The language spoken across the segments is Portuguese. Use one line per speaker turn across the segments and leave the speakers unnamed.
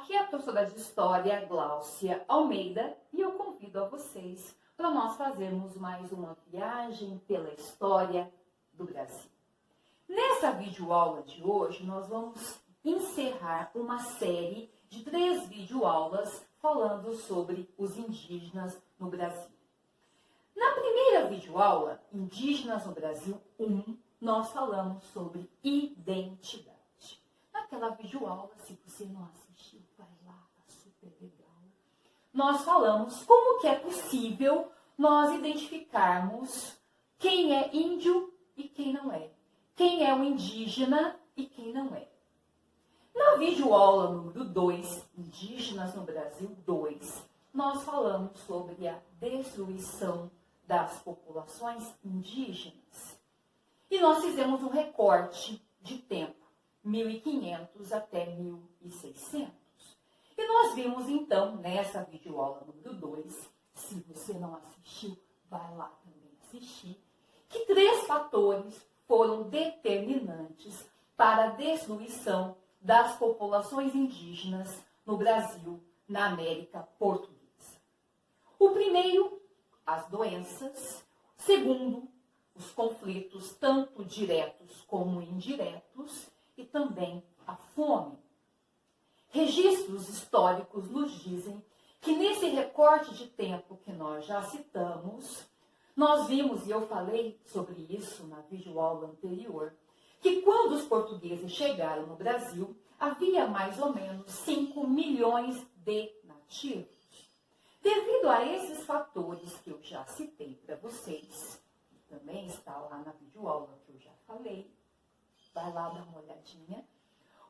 Aqui é a professora de História, Gláucia Almeida, e eu convido a vocês para nós fazermos mais uma viagem pela história do Brasil. Nessa videoaula de hoje, nós vamos encerrar uma série de 3 videoaulas falando sobre os indígenas no Brasil. Na primeira videoaula, Indígenas no Brasil 1, nós falamos sobre identidade. Naquela videoaula, se você não assistiu, vai lá, tá super legal. Nós falamos como que é possível nós identificarmos quem é índio e quem não é. Quem é o indígena e quem não é. Na videoaula número 2, Indígenas no Brasil 2, nós falamos sobre a destruição das populações indígenas. E nós fizemos um recorte de tempo, 1500 até 1600. E nós vimos então, nessa videoaula número 2, se você não assistiu, vai lá também assistir, que 3 fatores foram determinantes para a destruição das populações indígenas no Brasil, na América Portuguesa. O primeiro, as doenças. Segundo, os conflitos, tanto diretos como indiretos, e também a fome. Registros históricos nos dizem que nesse recorte de tempo que nós já citamos, nós vimos, e eu falei sobre isso na videoaula anterior, que quando os portugueses chegaram no Brasil, havia mais ou menos 5 milhões de nativos. Devido a esses fatores que eu já citei para vocês, que também está lá na videoaula que eu já falei, vai lá dar uma olhadinha.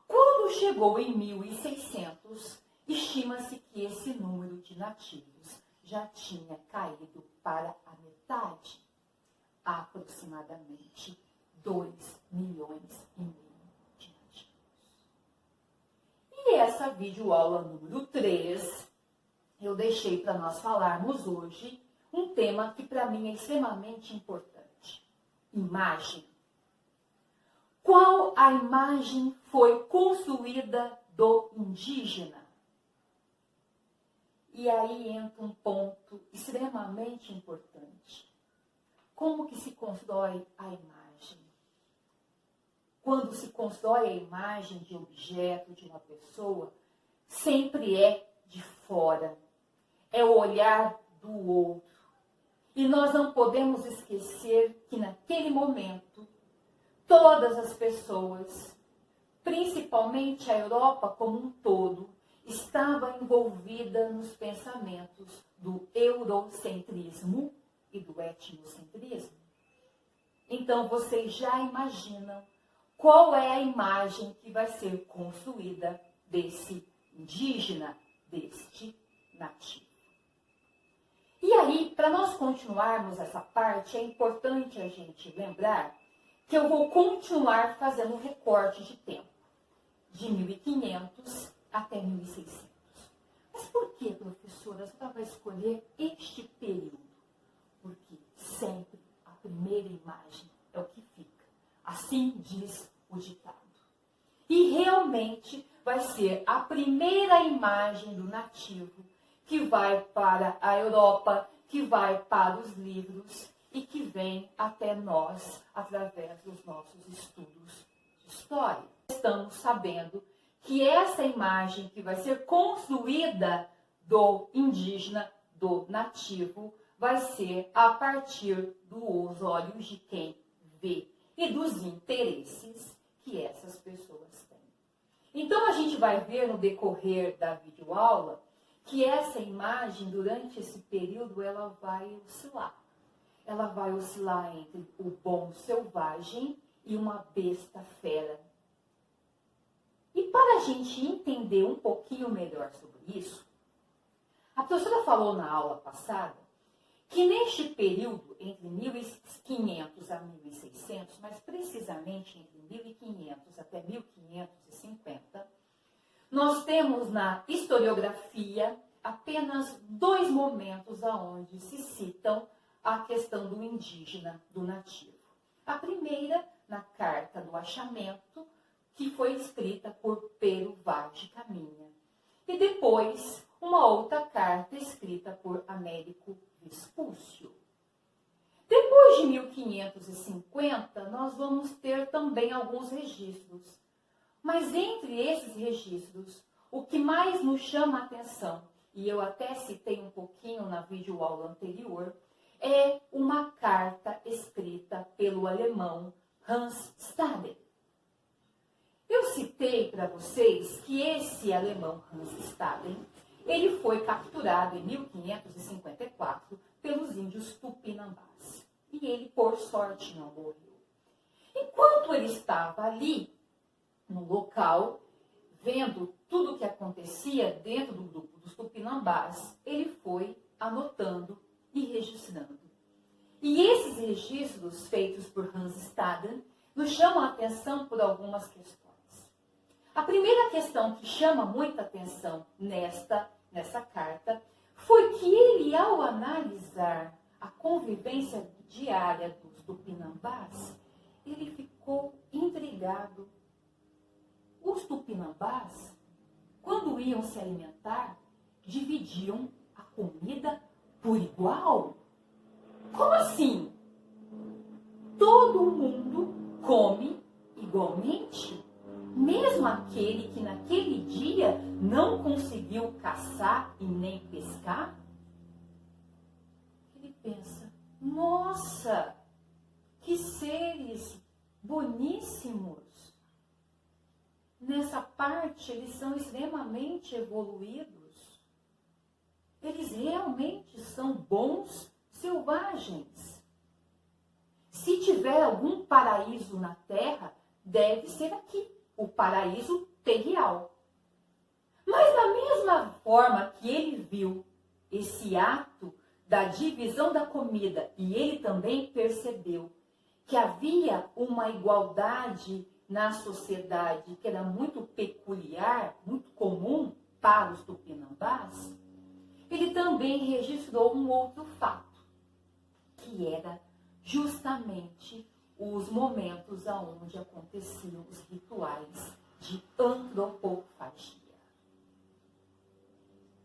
Quando chegou em 1600, estima-se que esse número de nativos já tinha caído para a metade, aproximadamente 2,5 milhões de nativos. E essa videoaula número 3, eu deixei para nós falarmos hoje um tema que para mim é extremamente importante: imagem. Qual a imagem foi construída do indígena? E aí entra um ponto extremamente importante. Como que se constrói a imagem? Quando se constrói a imagem de um objeto, de uma pessoa, sempre é de fora. É o olhar do outro. E nós não podemos esquecer que naquele momento, todas as pessoas, principalmente a Europa como um todo, estava envolvida nos pensamentos do eurocentrismo e do etnocentrismo. Então, vocês já imaginam qual é a imagem que vai ser construída desse indígena, deste nativo. E aí, para nós continuarmos essa parte, é importante a gente lembrar que eu vou continuar fazendo um recorte de tempo, de 1500 até 1600. Mas por que, professora, você vai escolher este período? Porque sempre a primeira imagem é o que fica. Assim diz o ditado. E realmente vai ser a primeira imagem do nativo que vai para a Europa, que vai para os livros e que vem até nós através dos nossos estudos de história. Estamos sabendo que essa imagem que vai ser construída do indígena, do nativo, vai ser a partir dos olhos de quem vê e dos interesses que essas pessoas têm. Então, a gente vai ver no decorrer da videoaula que essa imagem, durante esse período, ela vai oscilar. Ela vai oscilar entre o bom selvagem e uma besta fera. E para a gente entender um pouquinho melhor sobre isso, a professora falou na aula passada que neste período, entre 1500 a 1600, mas precisamente entre 1500 até 1550, nós temos na historiografia apenas 2 momentos onde se citam a questão do indígena, do nativo. A primeira, na Carta do Achamento, que foi escrita por Pero Vaz de Caminha. e depois uma outra carta escrita por Américo Vespúcio. Depois de 1550, nós vamos ter também alguns registros. Mas entre esses registros, o que mais nos chama a atenção, e eu até citei um pouquinho na videoaula anterior, é uma carta escrita pelo alemão Hans Staden. Eu citei para vocês que esse alemão Hans Staden, ele foi capturado em 1554 pelos índios Tupinambás. E ele, por sorte, não morreu. Enquanto ele estava ali, no local, vendo tudo o que acontecia dentro do grupo dos Tupinambás, ele foi anotando e registrando. E esses registros feitos por Hans Staden nos chamam a atenção por algumas questões. A primeira questão que chama muita atenção nessa carta foi que ele, ao analisar a convivência diária dos Tupinambás, ele ficou intrigado. Os Tupinambás, quando iam se alimentar, dividiam a comida por igual? Como assim? Todo mundo come igualmente? Mesmo aquele que naquele dia não conseguiu caçar e nem pescar? Ele pensa, nossa, que seres boníssimos! Nessa parte, eles são extremamente evoluídos. Eles realmente são bons selvagens. Se tiver algum paraíso na Terra, deve ser aqui, o paraíso terrial. Mas da mesma forma que ele viu esse ato da divisão da comida, e ele também percebeu que havia uma igualdade na sociedade que era muito peculiar, muito comum para os Tupinambás, ele também registrou um outro fato, que era justamente os momentos onde aconteciam os rituais de antropofagia.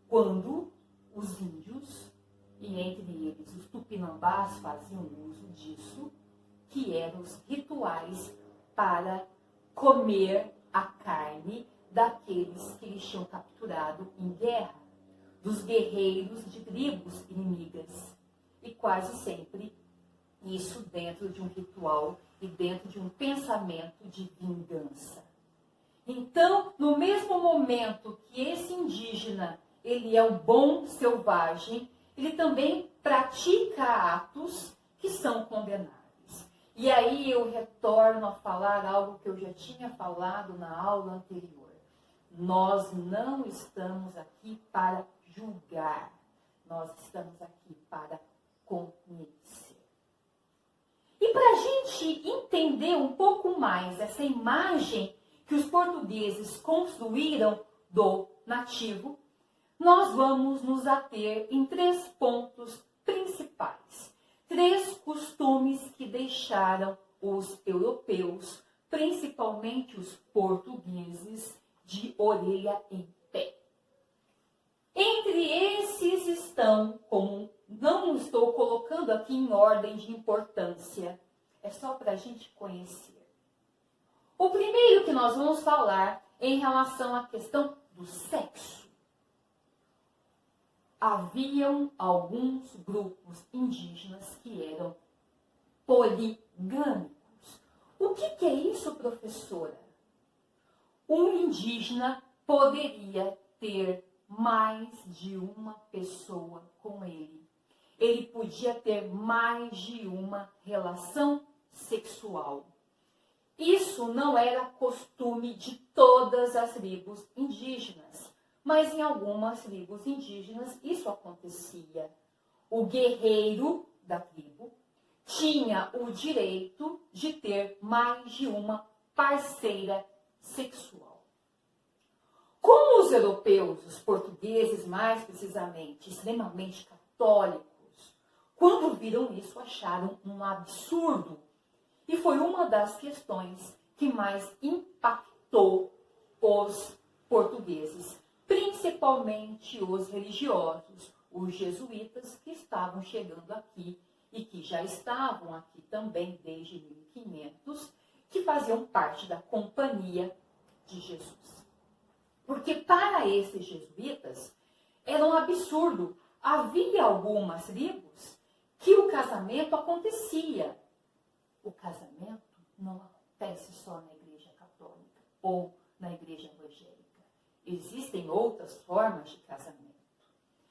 Quando os índios, e entre eles os Tupinambás, faziam uso disso, que eram os rituais para comer a carne daqueles que eles tinham capturado em guerra, dos guerreiros de tribos inimigas. E quase sempre isso dentro de um ritual e dentro de um pensamento de vingança. Então, no mesmo momento que esse indígena, ele é um bom selvagem, ele também pratica atos que são condenáveis. E aí eu retorno a falar algo que eu já tinha falado na aula anterior. Nós não estamos aqui para julgar, nós estamos aqui para conhecer. E para a gente entender um pouco mais essa imagem que os portugueses construíram do nativo, nós vamos nos ater em 3 pontos principais. 3 costumes que deixaram os europeus, principalmente os portugueses, de orelha em pé. Entre esses estão, como não estou colocando aqui em ordem de importância, é só para a gente conhecer. O primeiro que nós vamos falar é em relação à questão do sexo. Haviam alguns grupos indígenas que eram poligâmicos. O que é isso, professora? Um indígena poderia ter mais de uma pessoa com ele. Ele podia ter mais de uma relação sexual. Isso não era costume de todas as tribos indígenas. Mas em algumas tribos indígenas isso acontecia. O guerreiro da tribo tinha o direito de ter mais de uma parceira sexual. Como os europeus, os portugueses mais precisamente, extremamente católicos, quando viram isso acharam um absurdo. E foi uma das questões que mais impactou os portugueses, principalmente principalmente os religiosos, os jesuítas que estavam chegando aqui e que já estavam aqui também desde 1500, que faziam parte da companhia de Jesus. Porque para esses jesuítas era um absurdo. Havia algumas tribos que o casamento acontecia. O casamento não acontece só na Igreja Católica ou na Igreja Evangélica. Existem outras formas de casamento.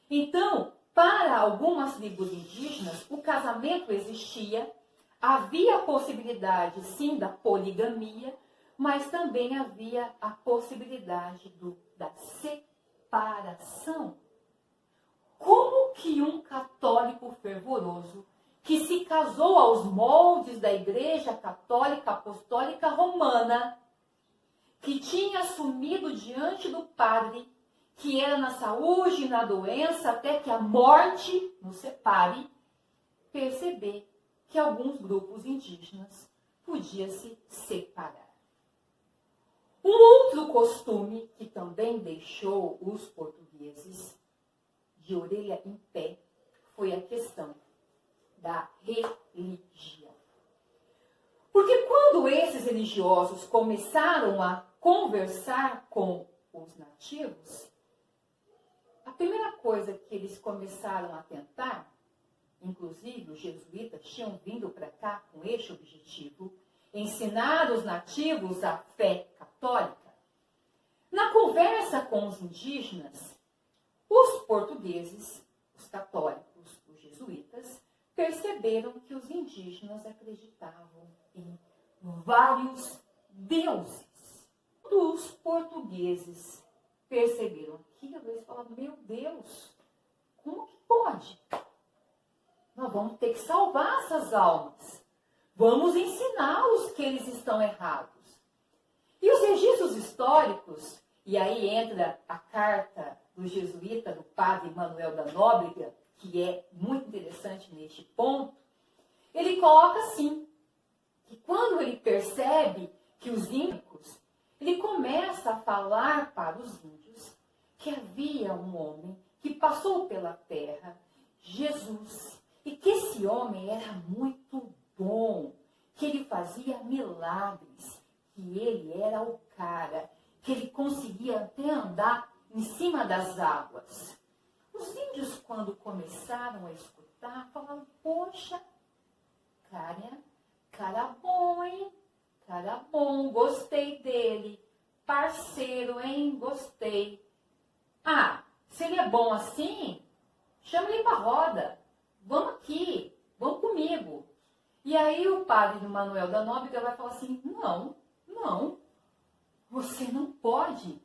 Então, para algumas tribos indígenas, o casamento existia, havia a possibilidade, sim, da poligamia, mas também havia a possibilidade da separação. Como que um católico fervoroso, que se casou aos moldes da Igreja Católica Apostólica Romana, que tinha assumido diante do padre que era na saúde e na doença até que a morte nos separe, perceber que alguns grupos indígenas podiam se separar. Um outro costume que também deixou os portugueses de orelha em pé foi a questão da religião. Porque quando esses religiosos começaram a conversar com os nativos, a primeira coisa que eles começaram a tentar, inclusive os jesuítas tinham vindo para cá com este objetivo, ensinar os nativos a fé católica. Na conversa com os indígenas, os portugueses, os católicos, os jesuítas, perceberam que os indígenas acreditavam em vários deuses. Os portugueses perceberam aquilo, eles falaram, meu Deus, como que pode? Nós vamos ter que salvar essas almas. Vamos ensiná-los que eles estão errados. E os registros históricos, e aí entra a carta do jesuíta, do padre Manuel da Nóbrega, que é muito interessante neste ponto, ele coloca assim, que quando ele percebe que os índios, ele começa a falar para os índios que havia um homem que passou pela terra, Jesus, e que esse homem era muito bom, que ele fazia milagres, que ele era o cara, que ele conseguia até andar em cima das águas. Os índios, quando começaram a escutar, falaram, poxa, cara bom, hein? Cara bom, gostei dele. Parceiro, hein? Gostei. Ah, se ele é bom assim, chama ele para roda. Vamos aqui, vamos comigo. E aí o padre Manuel da Nóbrega vai falar assim, não, você não pode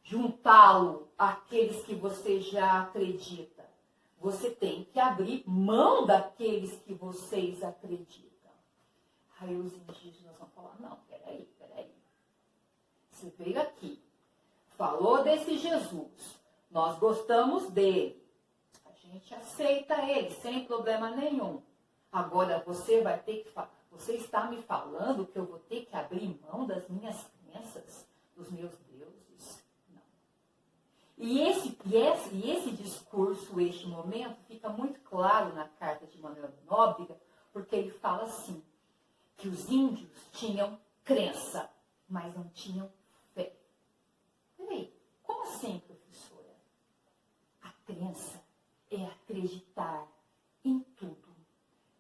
juntá-lo àqueles que você já acredita. Você tem que abrir mão daqueles que vocês acreditam. Aí os indígenas vão falar, não, peraí. Você veio aqui, falou desse Jesus, nós gostamos dele, a gente aceita ele sem problema nenhum. Agora você vai ter que falar, você está me falando que eu vou ter que abrir mão das minhas crenças, dos meus deuses? Não. E esse discurso, este momento, fica muito claro na carta de Manuel da Nóbrega, porque ele fala assim, que os índios tinham crença, mas não tinham fé. Peraí, como assim, professora? A crença é acreditar em tudo.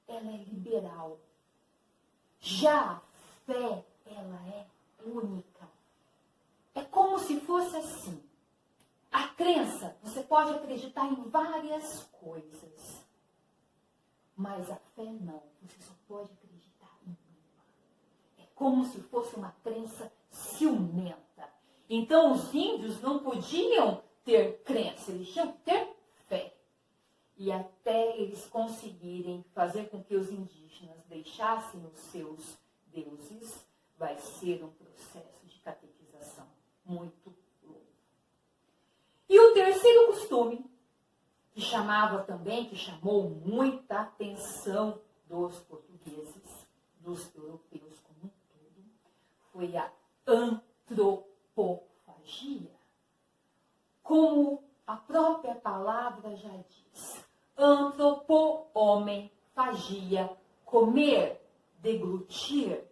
Ela é liberal. Já a fé, ela é única. É como se fosse assim. A crença, você pode acreditar em várias coisas. Mas a fé não. Você só pode acreditar em uma. É como se fosse uma crença ciumenta. Então os índios não podiam ter crença, eles tinham que ter fé. E até eles conseguirem fazer com que os indígenas deixassem os seus deuses, vai ser um processo de catequização muito longo. E o terceiro costume, que chamou muita atenção dos portugueses, dos europeus como um todo, foi a antropofagia. como a própria palavra já diz, antropo, homem, fagia, comer, deglutir.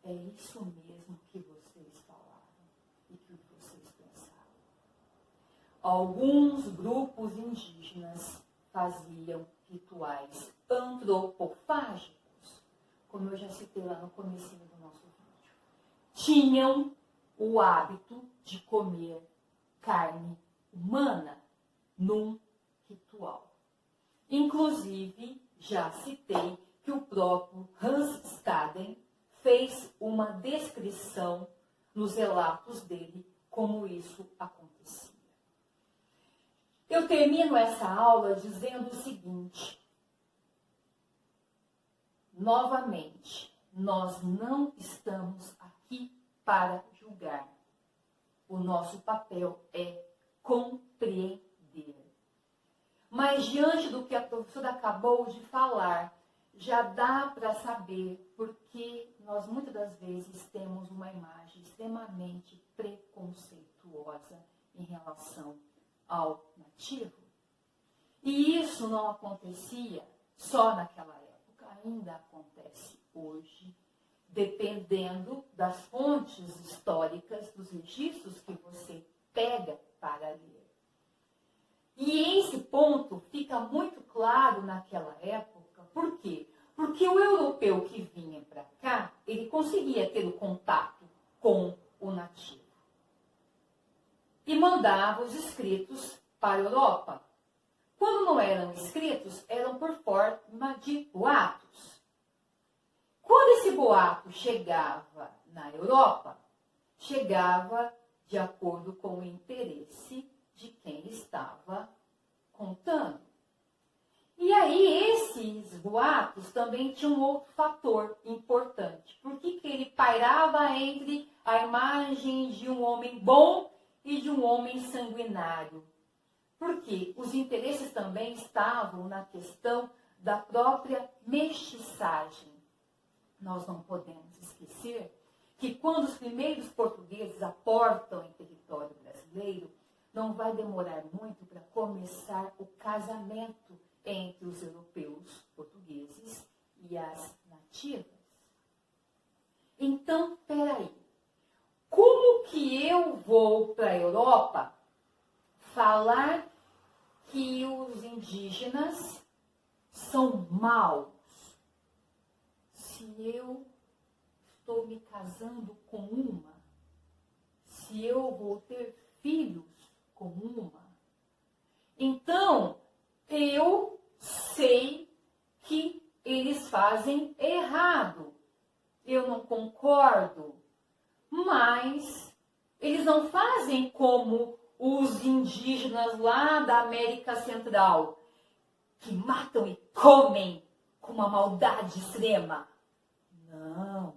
É isso mesmo que vocês falaram e que vocês pensaram. Alguns grupos indígenas faziam rituais antropofágicos, como eu já citei lá no comecinho do nosso vídeo. Tinham o hábito de comer carne humana num ritual. Inclusive, já citei que o próprio Hans Staden fez uma descrição nos relatos dele como isso acontecia. Eu termino essa aula dizendo o seguinte: novamente, nós não estamos aqui para julgar. O nosso papel é compreender. Mas diante do que a professora acabou de falar, já dá para saber porque nós muitas das vezes temos uma imagem extremamente preconceituosa em relação ao nativo. E isso não acontecia só naquela época, ainda acontece hoje, dependendo das fontes históricas, dos registros que você pega para ler. E esse ponto fica muito claro naquela época. Por quê? Porque o europeu que vinha para cá, ele conseguia ter o contato com o nativo. E mandava os escritos para a Europa. Quando não eram escritos, eram por forma de boatos. Quando esse boato chegava na Europa, chegava de acordo com o interesse de quem estava contando. E aí, esses boatos também tinham um outro fator importante. Por que ele pairava entre a imagem de um homem bom e de um homem sanguinário? Porque os interesses também estavam na questão da própria mestiçagem. Nós não podemos esquecer que quando os primeiros portugueses aportam em território brasileiro, não vai demorar muito para começar o casamento entre os europeus portugueses e as nativas. Então, peraí, como que eu vou para a Europa falar que os indígenas são maus se eu estou me casando com uma, se eu vou ter filhos com uma? Então, eu sei que eles fazem errado. Eu não concordo, mas eles não fazem como os indígenas lá da América Central, que matam e comem com uma maldade extrema. Não,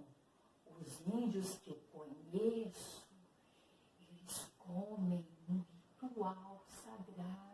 os índios que eu conheço, eles comem um ritual sagrado.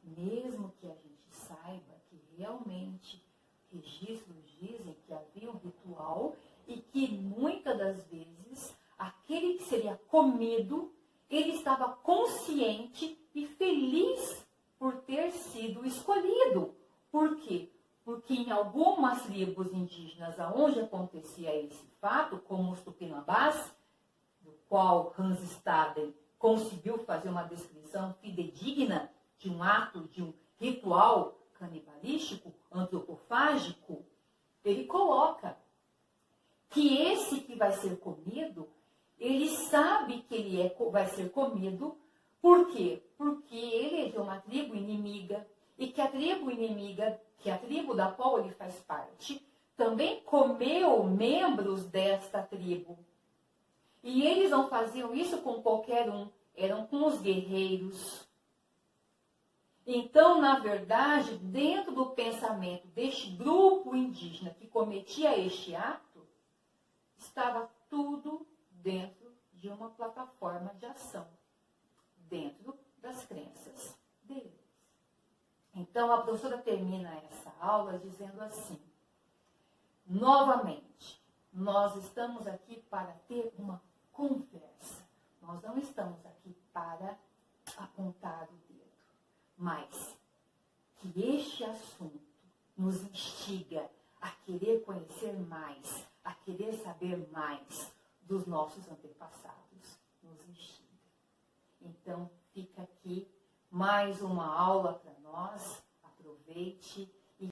Mesmo que a gente saiba que realmente registros dizem que havia um ritual e que muitas das vezes aquele que seria comido, ele estava consciente e feliz por ter sido escolhido. Por quê? Porque em algumas tribos indígenas onde acontecia esse fato, como os Tupinambás, do qual Hans Staden conseguiu fazer uma descrição fidedigna de um ato, de um ritual canibalístico, antropofágico, ele coloca que esse que vai ser comido, ele sabe que ele vai ser comido. Por quê? Porque ele é de uma tribo inimiga e que a tribo inimiga, que a tribo da qual ele faz parte, também comeu membros desta tribo. E eles não faziam isso com qualquer um, eram com os guerreiros. Então, na verdade, dentro do pensamento deste grupo indígena que cometia este ato, estava tudo dentro de uma plataforma de ação, dentro das crenças deles. Então, a professora termina essa aula dizendo assim: novamente, nós estamos aqui para ter uma conversa. Nós não estamos aqui para apontar o dedo, mas que este assunto nos instiga a querer conhecer mais, a querer saber mais dos nossos antepassados. Nos instiga. Então, fica aqui mais uma aula para nós. Aproveite